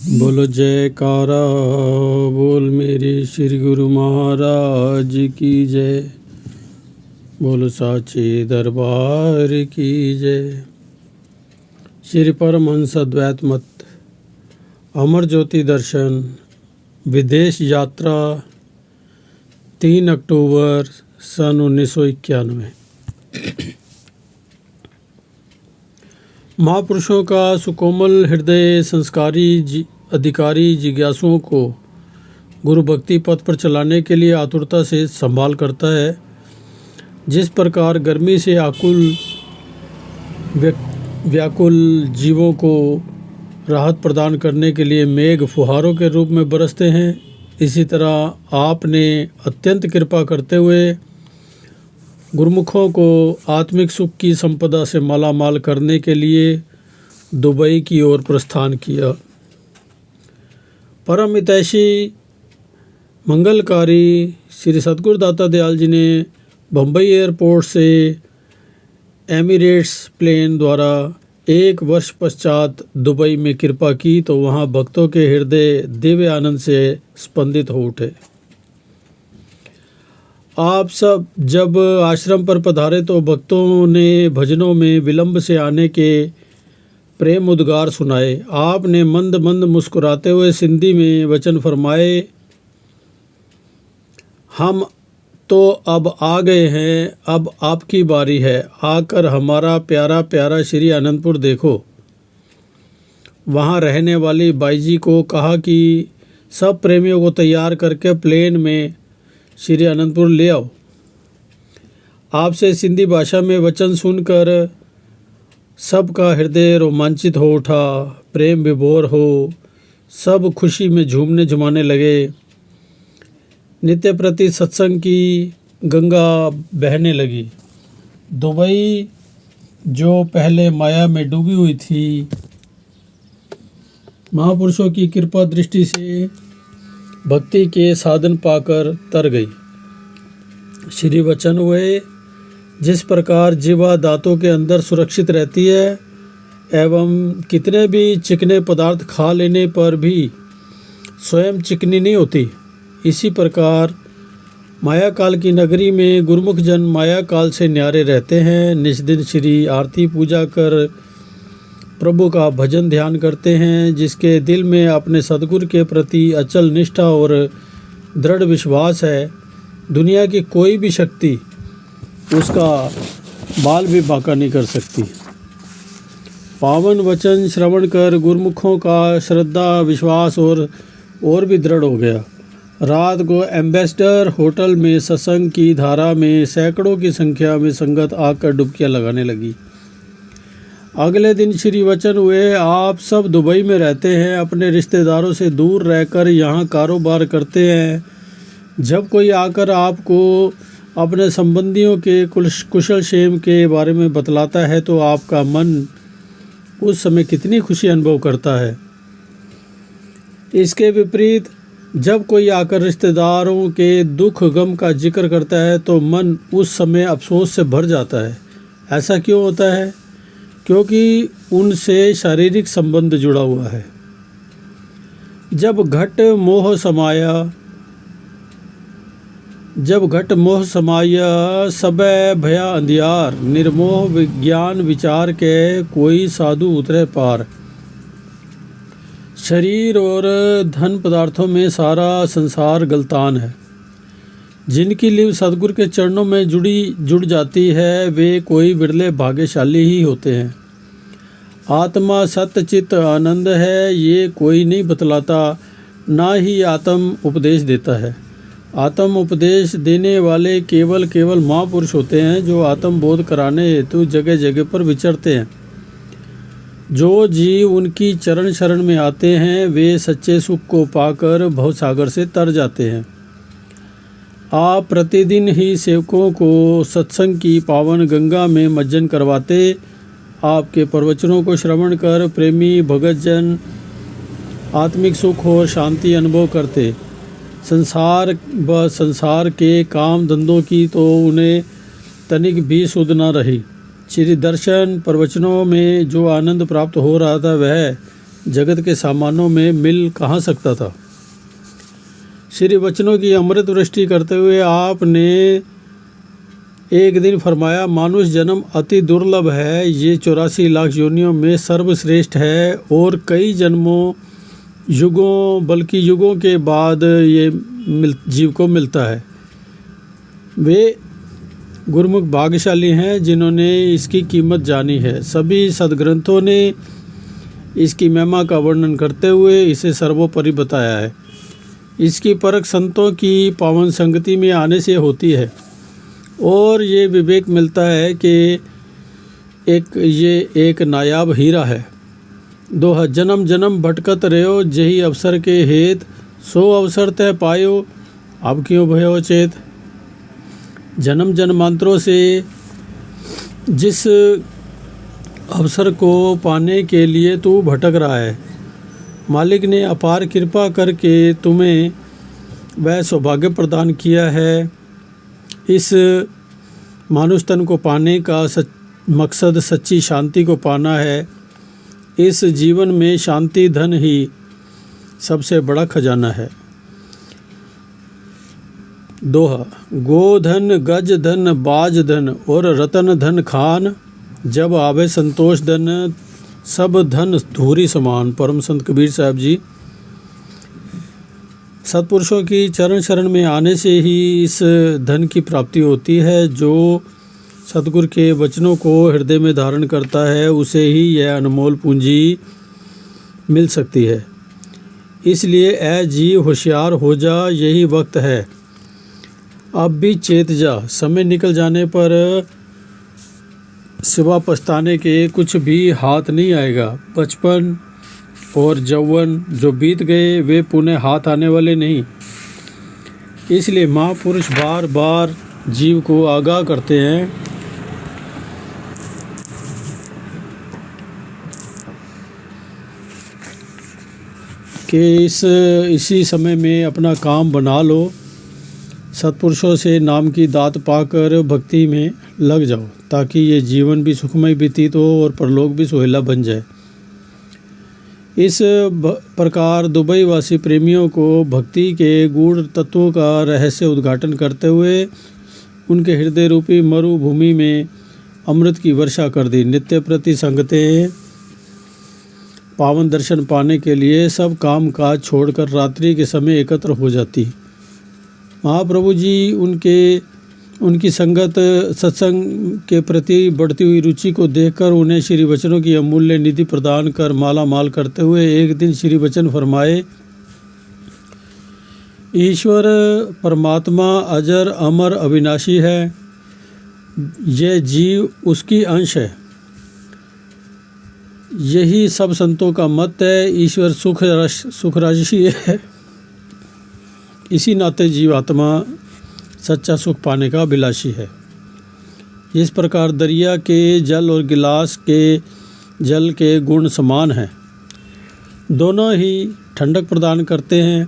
बोलो जयकारा बोल मेरे श्री गुरु महाराज की जय। बोलो साचे दरबार की जय। श्री परमहंस अद्वैत मत अमर ज्योति दर्शन विदेश यात्रा 3 अक्टूबर सन 1991। महापुरुषों का सुकोमल हृदय संस्कारी अधिकारी जिज्ञासुओं को गुरु भक्ति पथ पर चलाने के लिए आतुरता से संभाल करता है। जिस प्रकार गर्मी से आकुल व्याकुल जीवों को राहत प्रदान करने के लिए मेघ फुहारों के रूप में बरसते हैं, इसी तरह आपने अत्यंत कृपा करते हुए गुरुमुखों को आत्मिक सुख की संपदा से मालामाल करने के लिए दुबई की ओर प्रस्थान किया। परम हितैषी मंगलकारी श्री सद्गुरु दाता दयाल जी ने बम्बई एयरपोर्ट से एमिरेट्स प्लेन द्वारा 1 वर्ष पश्चात दुबई में कृपा की तो वहाँ भक्तों के हृदय दिव्य आनंद से स्पंदित हो उठे। आप सब जब आश्रम पर पधारे तो भक्तों ने भजनों में विलंब से आने के प्रेम उद्गार सुनाए। आपने मंद मंद मुस्कुराते हुए सिंधी में वचन फरमाए, हम तो अब आ गए हैं, अब आपकी बारी है, आकर हमारा प्यारा प्यारा श्री आनंदपुर देखो। वहाँ रहने वाली बाई जी को कहा कि सब प्रेमियों को तैयार करके प्लेन में श्री आनंदपुर ले आओ। आपसे सिंधी भाषा में वचन सुनकर सबका हृदय रोमांचित हो उठा, प्रेम विभोर हो सब खुशी में झूमने झुमाने लगे। नित्य प्रति सत्संग की गंगा बहने लगी। दुबई जो पहले माया में डूबी हुई थी, महापुरुषों की कृपा दृष्टि से भक्ति के साधन पाकर तर गई। श्री वचन हुए, जिस प्रकार जीवा दांतों के अंदर सुरक्षित रहती है एवं कितने भी चिकने पदार्थ खा लेने पर भी स्वयं चिकनी नहीं होती, इसी प्रकार माया काल की नगरी में गुरुमुख जन माया काल से न्यारे रहते हैं। निष्दिन श्री आरती पूजा कर प्रभु का भजन ध्यान करते हैं। जिसके दिल में अपने सद्गुरु के प्रति अचल निष्ठा और दृढ़ विश्वास है, दुनिया की कोई भी शक्ति उसका बाल भी बांका नहीं कर सकती। पावन वचन श्रवण कर गुरुमुखों का श्रद्धा विश्वास और भी दृढ़ हो गया। रात को एम्बेसडर होटल में सत्संग की धारा में सैकड़ों की संख्या में संगत आकर डुबकियां लगाने लगी। अगले दिन श्री वचन हुए, आप सब दुबई में रहते हैं, अपने रिश्तेदारों से दूर रहकर यहाँ कारोबार करते हैं। जब कोई आकर आपको अपने संबंधियों के कुशल क्षेम के बारे में बतलाता है तो आपका मन उस समय कितनी खुशी अनुभव करता है। इसके विपरीत जब कोई आकर रिश्तेदारों के दुख गम का जिक्र करता है तो मन उस समय अफसोस से भर जाता है। ऐसा क्यों होता है? क्योंकि उनसे शारीरिक संबंध जुड़ा हुआ है। जब घट मोह समाया सबे भया अंधियार, निर्मोह विज्ञान विचार के कोई साधु उतरे पार। शरीर और धन पदार्थों में सारा संसार गलतान है। जिनकी लिव सद्गुरु के चरणों में जुड़ जाती है वे कोई बिरले भाग्यशाली ही होते हैं। आत्मा सत्य चित्त आनंद है, ये कोई नहीं बतलाता, ना ही आत्म उपदेश देता है। आत्म उपदेश देने वाले केवल महापुरुष होते हैं जो आत्म बोध कराने हेतु जगह जगह पर विचरते हैं। जो जीव उनकी चरण शरण में आते हैं वे सच्चे सुख को पाकर भवसागर से तर जाते हैं। आप प्रतिदिन ही सेवकों को सत्संग की पावन गंगा में मज्जन करवाते। आपके प्रवचनों को श्रवण कर प्रेमी भगत जन आत्मिक सुख और शांति अनुभव करते। संसार के काम धंधों की तो उन्हें तनिक भी सुध न रही। श्री दर्शन प्रवचनों में जो आनंद प्राप्त हो रहा था वह जगत के सामानों में मिल कहाँ सकता था। श्री वचनों की अमृत वृष्टि करते हुए आपने एक दिन फरमाया, मानुष जन्म अति दुर्लभ है, ये 84 लाख योनियों में सर्वश्रेष्ठ है और कई जन्मों युगों बल्कि युगों के बाद ये जीव को मिलता है। वे गुरुमुख भाग्यशाली हैं जिन्होंने इसकी कीमत जानी है। सभी सदग्रंथों ने इसकी महिमा का वर्णन करते हुए इसे सर्वोपरि बताया है। इसकी परख संतों की पावन संगति में आने से होती है और ये विवेक मिलता है कि ये एक नायाब हीरा है। दोहा, जन्म जन्म भटकत रहो, जही अवसर के हेत, सो अवसर तय पायो, अब क्यों भयो चेत। जन्म जन्मांतरों से जिस अवसर को पाने के लिए तू भटक रहा है, मालिक ने अपार कृपा करके तुम्हें वह सौभाग्य प्रदान किया है। इस मानुष तन को पाने का मकसद सच्ची शांति को पाना है। इस जीवन में शांति धन ही सबसे बड़ा खजाना है। दोहा, गोधन गज धन बाज धन और रतन धन खान, जब आवे संतोष धन सब धन धूरी समान। परम संत कबीर साहब जी। सत्पुरुषों की चरण शरण में आने से ही इस धन की प्राप्ति होती है। जो सतगुरु के वचनों को हृदय में धारण करता है उसे ही यह अनमोल पूंजी मिल सकती है। इसलिए ऐ जी होशियार हो जा, यही वक्त है, अब भी चेत जा। समय निकल जाने पर सिवा पछताने के कुछ भी हाथ नहीं आएगा। बचपन और यौवन जो बीत गए वे पुनः हाथ आने वाले नहीं। इसलिए महापुरुष बार बार जीव को आगाह करते हैं कि इसी समय में अपना काम बना लो। सत्पुरुषों से नाम की दात पाकर भक्ति में लग जाओ ताकि ये जीवन भी सुखमय व्यतीत हो और परलोक भी सुहेला बन जाए। इस प्रकार दुबई वासी प्रेमियों को भक्ति के गूढ़ तत्वों का रहस्य उद्घाटन करते हुए उनके हृदय रूपी मरुभूमि में अमृत की वर्षा कर दी। नित्य प्रति संगतें पावन दर्शन पाने के लिए सब काम काज छोड़कर रात्रि के समय एकत्र हो जाती। महाप्रभु जी उनकी संगत सत्संग के प्रति बढ़ती हुई रुचि को देखकर उन्हें श्री वचनों की अमूल्य निधि प्रदान कर माला माल करते हुए एक दिन श्री वचन फरमाए, ईश्वर परमात्मा अजर अमर अविनाशी है, यह जीव उसकी अंश है। यही सब संतों का मत है। ईश्वर सुख राशि है, इसी नाते जीवात्मा सच्चा सुख पाने का अभिलाषी है। इस प्रकार दरिया के जल और गिलास के जल के गुण समान हैं, दोनों ही ठंडक प्रदान करते हैं।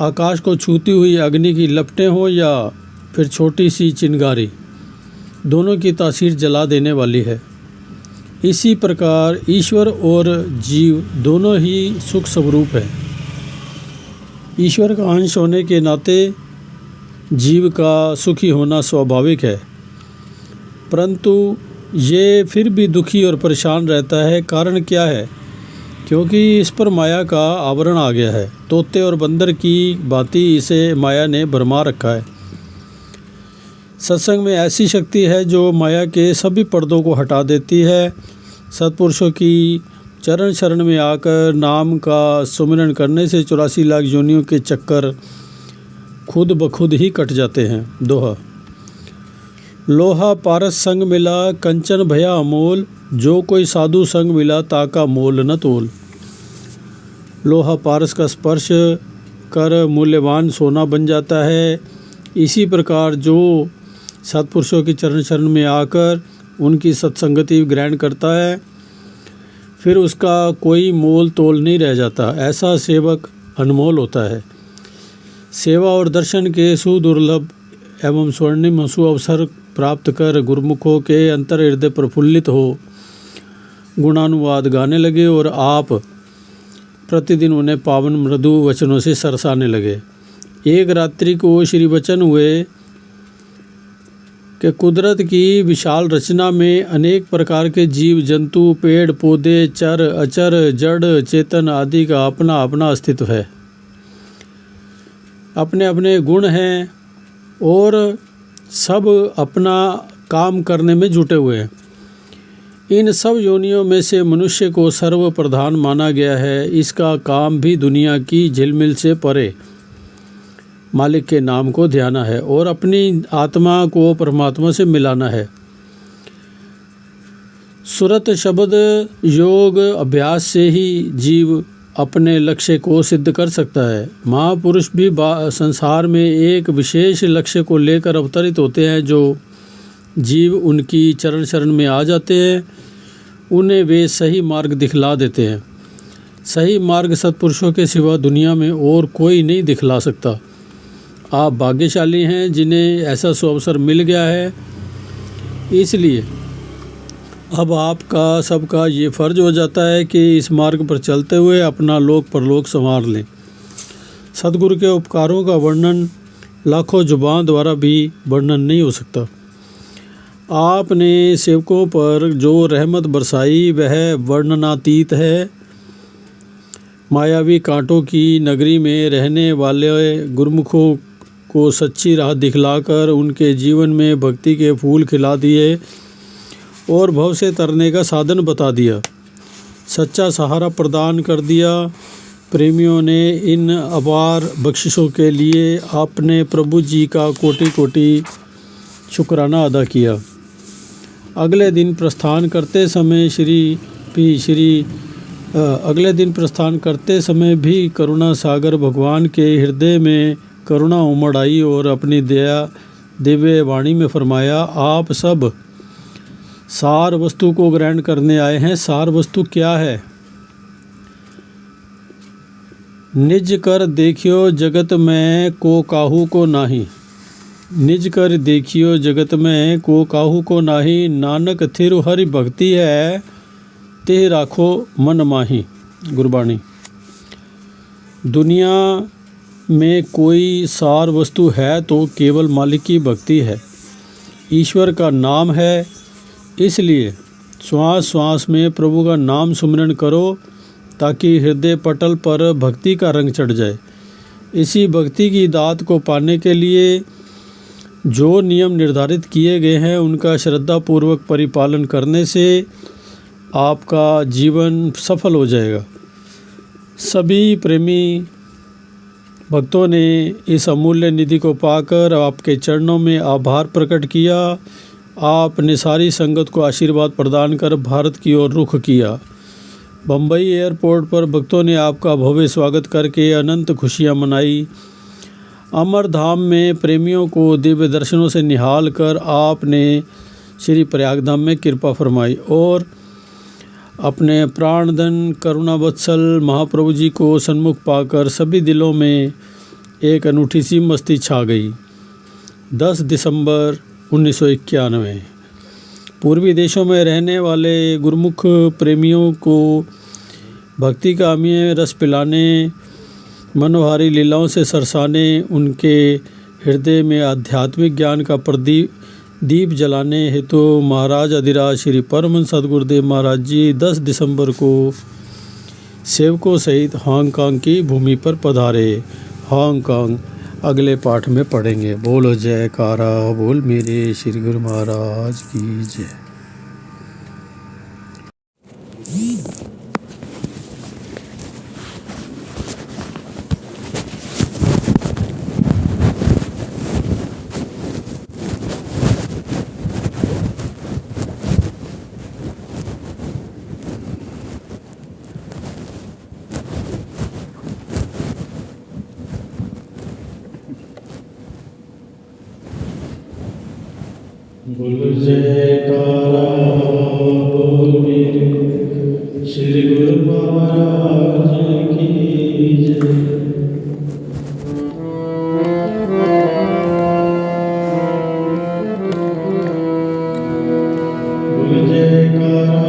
आकाश को छूती हुई अग्नि की लपटें हो या फिर छोटी सी चिंगारी, दोनों की तासीर जला देने वाली है। इसी प्रकार ईश्वर और जीव दोनों ही सुख स्वरूप है। ईश्वर का अंश होने के नाते जीव का सुखी होना स्वाभाविक है, परंतु ये फिर भी दुखी और परेशान रहता है। कारण क्या है? क्योंकि इस पर माया का आवरण आ गया है। तोते और बंदर की भांति इसे माया ने भरमा रखा है। सत्संग में ऐसी शक्ति है जो माया के सभी पर्दों को हटा देती है। सत्पुरुषों की चरण शरण में आकर नाम का सुमिरन करने से 84 लाख योनियों के चक्कर खुद ब खुद ही कट जाते हैं। दोहा, लोहा पारस संग मिला कंचन भया अमोल, जो कोई साधु संग मिला ताका मोल न तोल। लोहा पारस का स्पर्श कर मूल्यवान सोना बन जाता है। इसी प्रकार जो सत्पुरुषों की चरण शरण में आकर उनकी सत्संगति ग्रहण करता है फिर उसका कोई मोल तोल नहीं रह जाता। ऐसा सेवक अनमोल होता है। सेवा और दर्शन के सुदुर्लभ एवं स्वर्णिम सुअवसर प्राप्त कर गुरुमुखों के अंतर हृदय प्रफुल्लित हो गुणानुवाद गाने लगे और आप प्रतिदिन उन्हें पावन मृदु वचनों से सरसाने लगे। एक रात्रि को श्री वचन हुए कि कुदरत की विशाल रचना में अनेक प्रकार के जीव जंतु, पेड़ पौधे, चर अचर, जड़ चेतन आदि का अपना अपना अस्तित्व है, अपने अपने गुण हैं और सब अपना काम करने में जुटे हुए हैं। इन सब योनियों में से मनुष्य को सर्वप्रधान माना गया है। इसका काम भी दुनिया की झिलमिल से परे मालिक के नाम को ध्याना है और अपनी आत्मा को परमात्मा से मिलाना है। सुरत शब्द योग अभ्यास से ही जीव अपने लक्ष्य को सिद्ध कर सकता है। महापुरुष भी संसार में एक विशेष लक्ष्य को लेकर अवतरित होते हैं। जो जीव उनकी चरण शरण में आ जाते हैं उन्हें वे सही मार्ग दिखला देते हैं। सही मार्ग सत्पुरुषों के सिवा दुनिया में और कोई नहीं दिखला सकता। आप भाग्यशाली हैं जिन्हें ऐसा सुअवसर मिल गया है। इसलिए अब आपका सबका ये फर्ज हो जाता है कि इस मार्ग पर चलते हुए अपना लोक परलोक संवार लें। सद्गुरु के उपकारों का वर्णन लाखों जुबान द्वारा भी वर्णन नहीं हो सकता। आपने सेवकों पर जो रहमत बरसाई वह वर्णनातीत है। मायावी कांटों की नगरी में रहने वाले गुरुमुखों को सच्ची राह दिखलाकर उनके जीवन में भक्ति के फूल खिला दिए और भव से तरने का साधन बता दिया, सच्चा सहारा प्रदान कर दिया। प्रेमियों ने इन अपार बख्शिशों के लिए अपने प्रभु जी का कोटि कोटि शुक्राना अदा किया। अगले दिन प्रस्थान करते समय भी करुणा सागर भगवान के हृदय में करुणा उमड़ आई और अपनी दया दिव्य वाणी में फरमाया, आप सब सार वस्तु को ग्रहण करने आए हैं। सार वस्तु क्या है? निज कर देखियो जगत में को काहू को नाही। निज कर देखियो जगत में को काहू को नाही। नानक थिरु हरि भक्ति है ते राखो मन माही। गुरबाणी। दुनिया में कोई सार वस्तु है तो केवल मालिक की भक्ति है, ईश्वर का नाम है। इसलिए श्वास श्वास में प्रभु का नाम सुमिरन करो ताकि हृदय पटल पर भक्ति का रंग चढ़ जाए। इसी भक्ति की दात को पाने के लिए जो नियम निर्धारित किए गए हैं उनका श्रद्धापूर्वक परिपालन करने से आपका जीवन सफल हो जाएगा। सभी प्रेमी भक्तों ने इस अमूल्य निधि को पाकर आपके चरणों में आभार प्रकट किया। आपने सारी संगत को आशीर्वाद प्रदान कर भारत की ओर रुख किया। बम्बई एयरपोर्ट पर भक्तों ने आपका भव्य स्वागत करके अनंत खुशियां मनाई। अमरधाम में प्रेमियों को दिव्य दर्शनों से निहाल कर आपने श्री प्रयागधाम में कृपा फरमाई और अपने प्राणधन करुणावत्सल महाप्रभु जी को सन्मुख पाकर सभी दिलों में एक अनूठी सी मस्ती छा गई। 10 दिसंबर 1991। पूर्वी देशों में रहने वाले गुरुमुख प्रेमियों को भक्ति का अमीय रस पिलाने, मनोहारी लीलाओं से सरसाने, उनके हृदय में आध्यात्मिक ज्ञान का दीप जलाने हेतु महाराज अधिराज श्री परमहंस सद्गुरुदेव महाराज जी 10 दिसंबर को सेवकों सहित हांगकांग की भूमि पर पधारे। हांगकांग अगले पाठ में पढ़ेंगे। बोलो जयकारा बोल मेरे श्री गुरु महाराज की जय। बोलो जयकारा बोल मेरे श्री गुरु महाराज की जय। बोलो जयकारा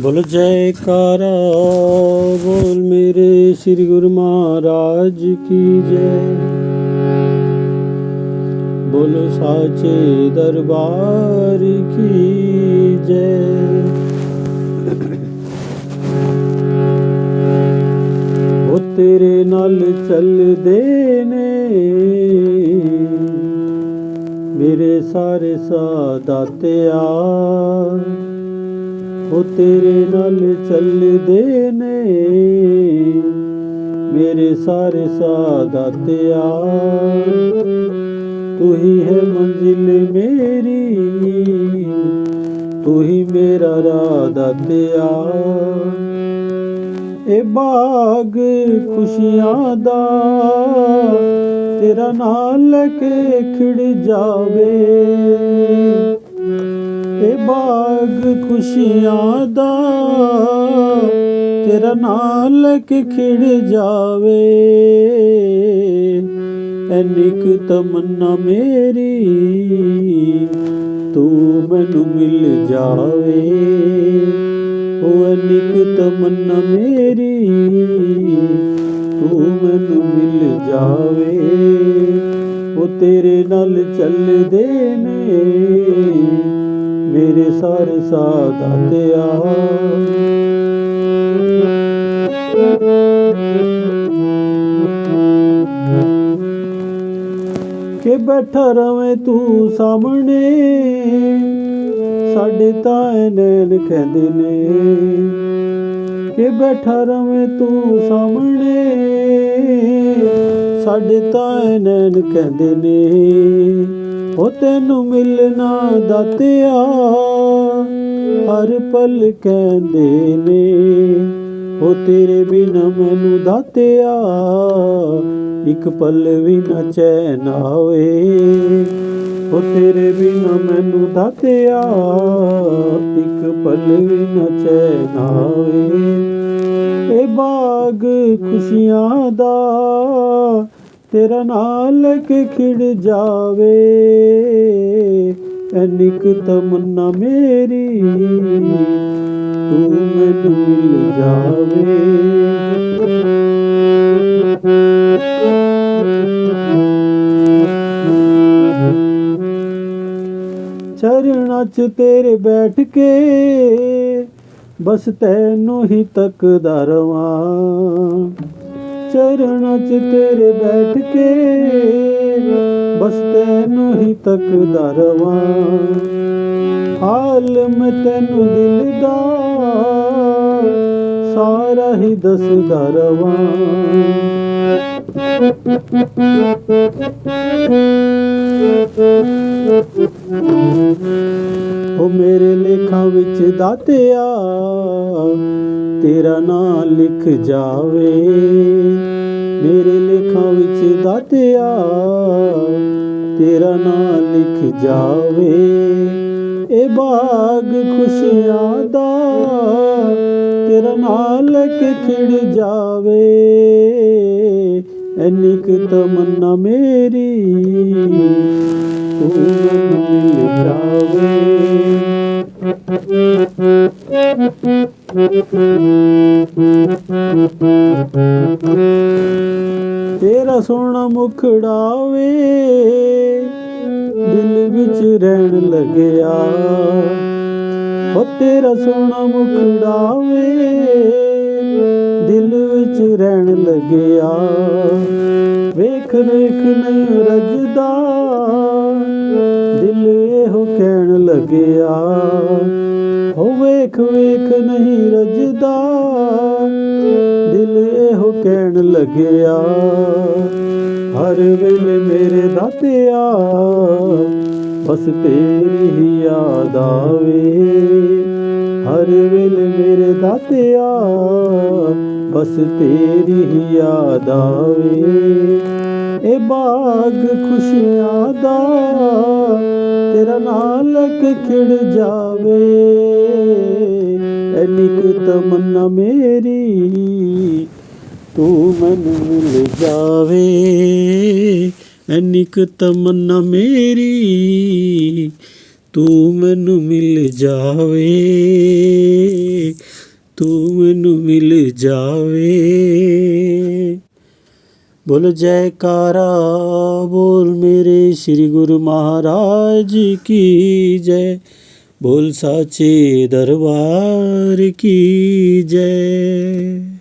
बोल जयकारा बोल मेरे श्री गुरु महाराज की जय। बोलो साचे दरबार की जय। वो तेरे नाल चल देने मेरे सारे सादातिया। वो तेरे नाल चल देने मेरे सारे सादातिया। तू ही है मंजिल मेरी, तू ही मेरा रादातिया। ए बाग खुशियां दा तेरा नाल लेके खिड़ जावे। ए बाग खुशियां दा तेरा नाल लेके खिड़ जावे। एनिक तमन्ना मेरी तू मैनू मिल जावे। ओ एनिक तमन्ना मेरी तू मैनू मिल जावे। ओ तेरे नाल चल देने मेरे सारे सादातिया। के बैठा रवे तू सामने साडे ताए नैन कहंदे ने। के बैठा रवे तू सामने साडे ताए नैन कहंदे ने। ओ तेनू मिलना दातिया हर पल कहंदे ने। ओ तेरे बिना मैनू दातिया एक पल भी ना चैन आवे। ओ तेरे बिना मैनू दातिया एक पल भी ना चैन आवे। ए बाग खुशियां दा तेरा नाल के खिड़ जावे। एनिक तमन्ना मेरी तू मैनू मिल जावे। चरणां च तेरे बैठ के बस तैनू ही तकदा रवां। चरणां च तेरे बैठ के बस तैनू ही तकदा रवां। हाल मैं तैनू दिल दा सारा ही दसदा रवां। ओ मेरे लेखा विच दातिया तेरा नाम लिख जावे। मेरे लेखा विच दातिया तेरा नाम लिख जावे। ए बाग खुशियां दा तेरा नाम लेके खिड़ जावे। एनिक तमन्ना मेरी तू मैनू मिल जावे। तेरा सोहना मुखड़ा वे दिल विच रहन लगया। ओ तेरा सोहना मुखड़ा वे दिल विच रहन लगया। वेख वेख नहीं रजदा दिल एहो कहन लगया। हो वेख वेख नहीं रजदा दिल एहो कहन लगया। हर वेले मेरे दातिया बस तेरी ही याद आवे। हर वेले मेरे दातिया बस तेरी ही याद आवे। ए बाग खुशियां दा तेरा नाम लेके खिड़ जावे। एनिक तमन्ना मेरी तू मैनू मिल जावे। एनिक तमन्ना मेरी ਤੂੰ ਮੈਨੂੰ ਮਿਲ ਜਾਵੇ, ਤੂੰ ਮੈਨੂੰ ਮਿਲ ਜਾਵੇ। बोल जयकारा बोल मेरे श्री गुरु महाराज की जय, बोल साचे दरबार की जय।